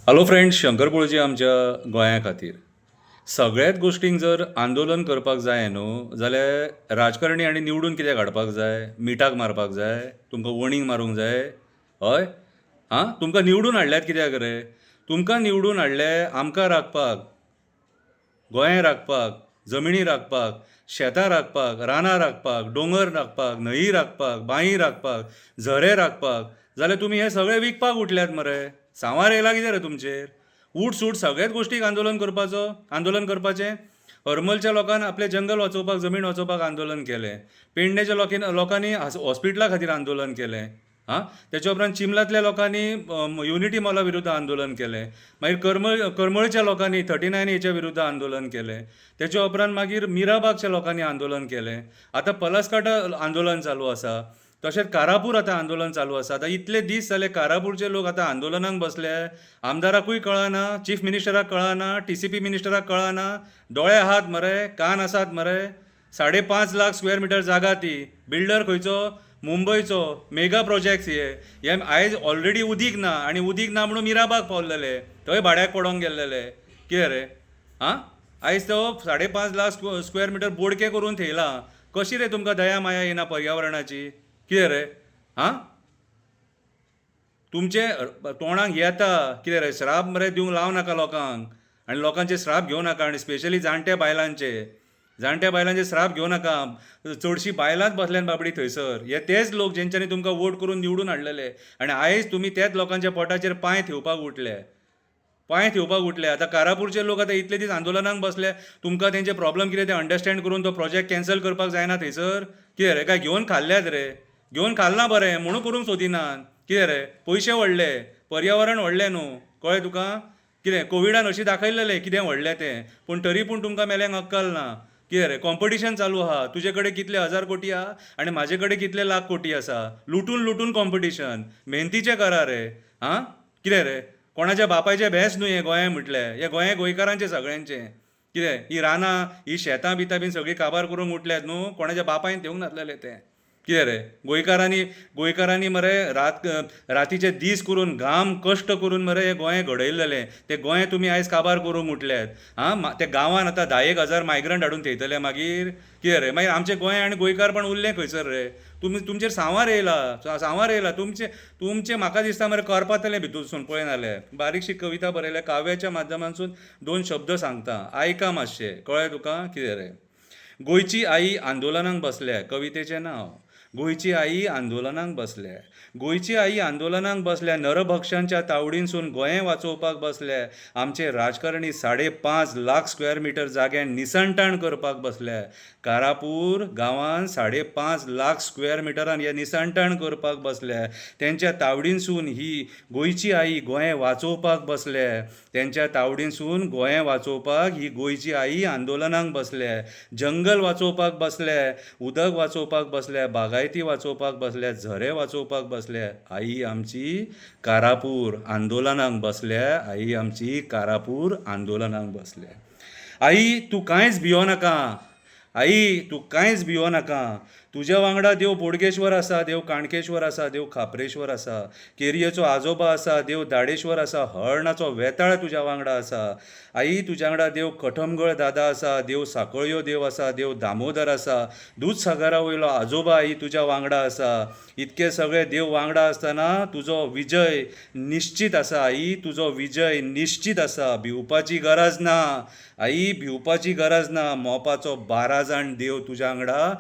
Hello friends, Shankar पळोवची आमच्या गोंया खातीर सगळ्याच गोश्टींक जर आंदोलन करपाक जाय न्हू जाल्यार राजकारणी आनी निवडून कित्याक हाडपाक जाय? मिठाक मारपाक जाय? तुमकां वणीक मारूंक जाय? हय? तुमकां निवडून हाडल्यात कित्याक रे? तुमकां निवडून हाडले आमकां राखपाक, गोंय राखपाक, जमिनी राखपाक, शेतां राखपाक, रानां राखपाक, दोंगर राखपाक, न्हंयी राखपाक, बांयी राखपाक, झरे राखपाक. जाल्यार तुमी हे सगळे विकपाक उठल्यात मरे. सांवार येयला कितें रे तुमचेर? उठ सूट सगळ्याच गोश्टीक आंदोलन करपाचें. हरमलच्या लोकांन आपलें जंगल वाचोवपाक, जमीन वाचोवपाक आंदोलन केलें. पेडणेच्या लोकांनी हॉस्पिटला खातीर आंदोलन केलें. त्याच्या उपरांत चिंबलातल्या लोकांनी युनिटी मॉला विरुद्ध आंदोलन केलें. मागीर करमळच्या लोकांनी 39A विरुद्ध आंदोलन केलें. त्याच्या उपरांत मागीर मिराबागच्या लोकांनी आंदोलन केलें. आतां पलसकाटा आंदोलन चालू आसा. तशेंच कारापूर आतां आंदोलन चालू आसा. आतां इतले दीस जाले कारापूरचे लोक आतां आंदोलनाक बसले. आमदाराकूय कळना, चीफ मिनिस्टराक कळना, TCP मिनिस्टराक कळना. दोळे आहात मरे, कान आसात मरे. 5.5 लाख स्क्वेअर मिटर जागा ती. बिल्डर खंयचो? मुंबयचो. मेगा प्रोजेक्ट्स हे आयज ऑलरेडी उदीक ना, आनी उदीक ना म्हणून मिराबाग पावलेले. थंय भाड्याक पडोंक गेल्लेले. कितें रे? आयज तो 5.5 लाख स्क्वेअर मिटर बोडके करून थेयला. कशी रे तुमकां दया माया येना पर्यावरणाची? कितें रे? तुमचे तोंडाक येता कितें रे? श्राप मरे दिवंक लावनाका लोकांक, आनी लोकांचे श्राप घेवं नाका, आनी स्पेशली जाणट्या बायलांचे श्राप घेवं नाका. चडशीं बायलांच बसल्यान बाबडी थंयसर. हे तेच लोक जेंच्यांनी तुमकां वोट करून निवडून हाडलेले, आनी आयज तुमी त्याच लोकांच्या पोटाचेर पांय थेवपाक उठले. आतां कारापूरचे लोक आतां इतले दीस आंदोलनाक बसले. तुमकां तेंचे प्रॉब्लम कितें ते अंडरस्टँड करून तो प्रोजेक्ट कॅन्सल करपाक जायना थंयसर? कितें रे? काय घेवन खाल्ल्यात रे? घेवन खालना बरें म्हणून करूंक सोदिनात. कितें रे? पयशे व्हडले, पर्यावरण व्हडलें न्हू, कळ्ळें तुका? कितें कोविडान अशी दाखयलेलें कितें व्हडलें तें, पूण तरी पूण तुमकां मेल्यांक अक्कल ना. कितें रे? कॉम्पिटिशन चालू आहा. तुजे कडेन कितले 1000 कोटी आहा आनी म्हाजे कडेन कितले लाख कोटी आसा. लुटून कॉम्पिटिशन. मेहनतीचें करा रे. कितें रे? कोणाच्या बापायचे भेस न्हू हे गोंय म्हटलें. हे गोंय गोंयकारांचें सगळ्यांचें. कितें? ही रानां, ही शेतां बितां बीन सगळीं काबार करूंक उठल्यात न्हू. कोणाच्या बापायन थेवंक नासलेलें तें. कितें रे? गोंयकारांनी मरे रातीचे दीस करून, घाम कश्ट करून मरे हे गोंय घडयलेलें. तें गोंय तुमी आयज काबार करूंक उठल्यात. ते गांवांत आतां 10,000 मायग्रंट हाडून थेयतले मागीर. कितें रे? मागीर आमचें गोंय आनी गोंयकार पण उरलें खंयसर रे? तुमचेर सांवार येयला. तुमचे म्हाका दिसता मरे करपातलें भितूरसून पळय नाल्यार. बारीकशी कविता बरयल्या काव्याच्या माध्यमांतसून 2 शब्द सांगता, आयका मातशे. कळ्ळें तुका? कितें रे? गोंयची आई आंदोलनाक बसल्या. कवितेचें नांव. गोंयची आई आंदोलनाक बसल्या. नरभक्षांच्या तावडीनसून गोंय वाचोवपाक बसल्या. आमचे राजकारणी 5.5 लाख स्क्वेअर मिटर जाग्यान निसणटाण करपाक बसल्या. कारापूर गांवांत 5.5 लाख स्क्वेअर मिटरान हे निसणटाण करपाक बसल्या. तेंच्या तावडीनसून ही गोंयची आई गोंय वाचोवपाक बसल्या. तेंच्या तावडीनसून गोंय वाचोवपाक ही गोंयची आई आंदोलनाक बसल्या. जंगल वाचोवपाक बसल्या, उदक वाचोवपाक बसल्या, बागायती वाचोवपाक बसल्या, झरे वाचोवपाक बसल्या. आई आमची कारापूर आंदोलनाक बसल्या. आई तूं कांयच भियो नाका. तुज्या वांगडा देव बोडगेश्वर आसा, देव काणकेश्वर आसा, देव खापरेश्वर आसा, केरयेचो आजोबा आसा, देव दाडेश्वर आसा, हळर्णाचो वेताळ तुज्या वांगडा आसा. आई तुज्या वांगडा देव कठमगळ दादा आसा, देव साकळ्यो देव आसा, देव दामोदर आसा, दूदसागरा वयलो आजोबा आई तुज्या वांगडा आसा. इतके सगळे देव वांगडा आसतना तुजो विजय निश्चित आसा. आई तुजो विजय निश्चित आसा. भिवपाची गरज ना. मोपाचो 12 जाण देव तुज्या वांगडा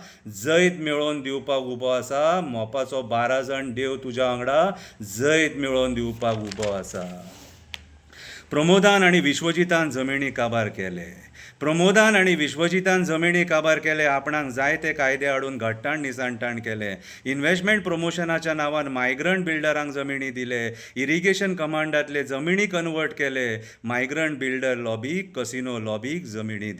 जैत मेळोवन दिवपाक उबो आसा. मोपाचो 12 जाण देव तुज्या वांगडा जैत मेळोवन दिवपाक उबो आसा. प्रमोदान आनी विश्वजितान जमिनी काबार केले. आपणाक जाय ते कायदे हाडून घट्टाण निसणटाण केले. इन्व्हेस्टमेंट प्रमोशनाच्या नांवान मायग्रंट बिल्डरांक जमिनी दिले. इरिगेशन कमांडांतले जमिनी कन्वर्ट केले. मायग्रंट बिल्डर लॉबीक कसिनो लॉबीक जमिनी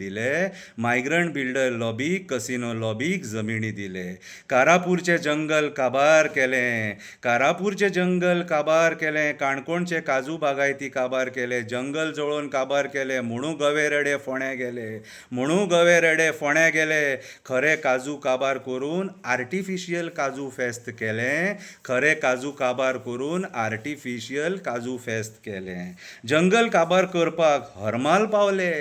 दिले. कारापूरचे जंगल काबार केले. काणकोणचे काजू बागायती काबार केले. जंगल जळोवन काबार केले. म्हणून गवे रेडे फोंड्या केले. म्हणून गवे रेडे फोंड्या गेले. खरे काजू काबार करून आर्टिफिशियल काजू फेस्त केलें. खरे काजू काबार करून आर्टिफिशियल काजू फेस्त केलें. जंगल काबार करपाक हरमाल पावले.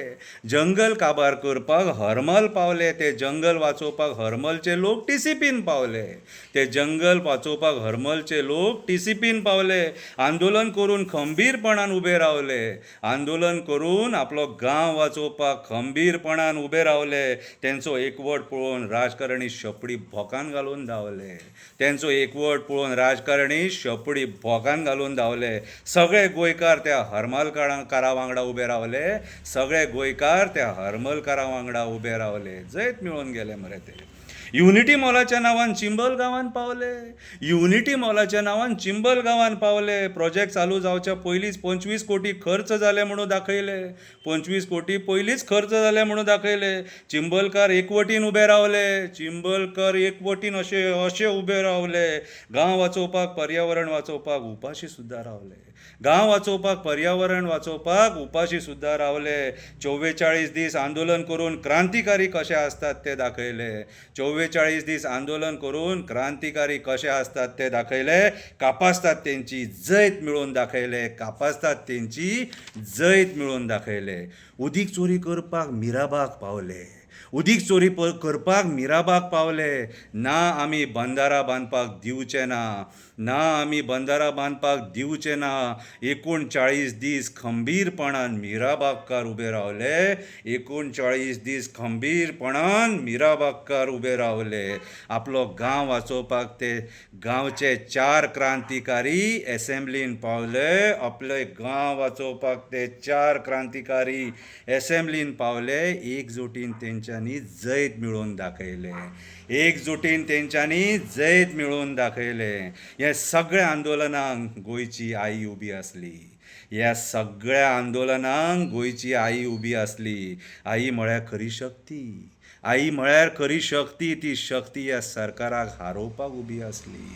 जंगल काबार करपाक हरमल पावले. ते जंगल वाचोवपाक हरमलचे लोक टीसीपीन पावले. ते जंगल वाचोवपाक हरमलचे लोक टीसीपीन पावले. आंदोलन करून खंबीरपणान उबे रावले. आंदोलन करून आपलो गांव वाचोवपाक खंबीरपणान उबे रावले. तेंचो एकवट पळोवन राजकारणी शेपडी भोकान घालून धांवले. तेंचो एकवट पळोवन राजकारणी शेपडी भोकान घालून धांवले. सगळे गोंयकार त्या हरमलकारा वांगडा उबे रावले. सगळे गोंयकार त्या हरमलकारा वांगडा उबे रावले. जैत मेळून गेले मरे ते. युनिटी मॉलाच्या नांवान चिंबल गांवांत पावले. युनिटी मॉलाच्या नांवान चिंबल गांवांत पावले. प्रोजेक्ट चालू जावच्या पयलींच 25 कोटी खर्च जाले म्हणून दाखयले. 25 कोटी पयलींच खर्च जाले म्हणून दाखयले. चिंबलकार एकवटीन उबे रावले. चिंबलकार एकवटीन अशे उबे रावले. गांव वाचोवपाक पर्यावरण वाचोवपाक उपाशी सुद्दां रावले. गांव वाचोवपाक पर्यावरण वाचोवपाक उपाशी सुद्दां रावले. 44 दीस आंदोलन करून क्रांतिकारी कशे आसतात ते दाखयले. 44 दीस आंदोलन करून क्रांतिकारी कशे आसतात ते दाखयले. कापासतात तेंची जैत मिळोवन दाखयले. कापासतात तेंची जैत मिळोवन दाखयले. उदीक चोरी करपाक मिराबाग पावले. उदीक चोरी करपाक मिराबाग पावले. ना आमी बंदारा बांदपाक दिवचे ना. ना आमी बंदारा बांदपाक दिवचे ना. 39 दीस खंबीरपणान मिराबागकार उबे रावले. 39 दीस खंबीरपणान मिराबागकार उबे रावले. आपलो गांव वाचोवपाक ते गांवचे 4 क्रांतिकारी एसेंब्लीन पावले. आपले गांव वाचोवपाक ते 4 क्रांतिकारी एसेंब्लीन पावले. एकजुटीन तेंच्यांनी जैत मिळोवन दाखयले. एकजुटीन तेंच्यांनी जैत मिळोवन दाखयले. हे सगळ्या आंदोलनांक गोंयची आई उबी आसली. ह्या सगळ्या आंदोलनांक गोंयची आई उबी आसली. आई म्हळ्यार खरी शक्ती. आई म्हळ्यार खरी शक्ती. ती शक्ती ह्या सरकाराक हारोवपाक उबी आसली.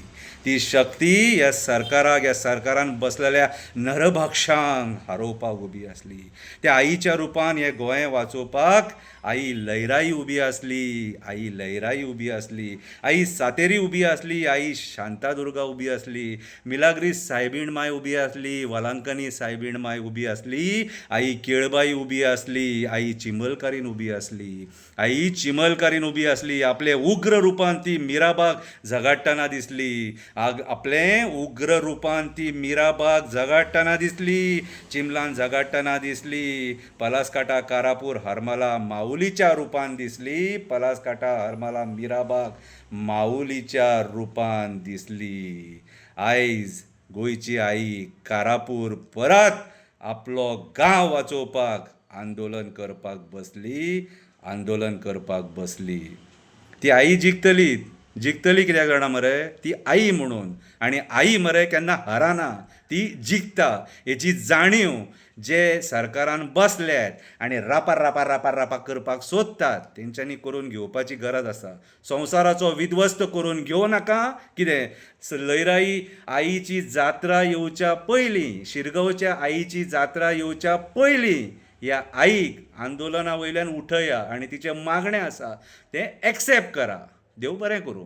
ती शक्ती ह्या सरकारान बसलेल्या नरभक्षांक हारोवपाक उबी आसली. त्या आईच्या रुपान हे गोंय वाचोवपाक आई लयराई उबी आसली. आई लयराई उबी आसली. आई सातेरी उबी आसली. आई शांतादुर्गा उबी आसली. मिलाग्रीस सायबीण माय उबी आसली. वलांकनी सायबीण माय उबी आसली. आई केळबाई उबी आसली. आई चिंबलकारीन उबी आसली. आई चिंबलकारीन उबी आसली. आपले उग्र रुपान ती मिराबाग झगडटना दिसली. आपले उग्र रुपान ती मिराबाग झगडटना दिसली. चिंबलान झगडटना दिसली. पलासकाटा कारापूर हरमला माऊलीच्या रुपान दिसली. पलासकाटा हरमला मिराबाग माऊलीच्या रुपान दिसली. आयज गोंयची आई कारापूर परत आपलो गांव वाचोवपाक आंदोलन करपाक बसली. आंदोलन करपाक बसली. ती आई जिखतली कित्याक जाणा मरे. ती आई म्हणून. आनी आई मरे केन्ना हाराना. ती जिखता. हेची जाणीव जे सरकारान बसल्यात आनी रापार करपाक सोदतात तेंच्यांनी करून घेवपाची गरज आसा. संवसाराचो विध्वस्त करून घेवं नाका. कितें लयराई आईची जात्रा येवच्या पयलीं, शिरगांवच्या आईची जात्रा येवच्या पयलीं ह्या आईक आंदोलना वयल्यान उठया आनी तिचें मागणें आसा तें एक्सेप्ट करा. देव बरें करूं.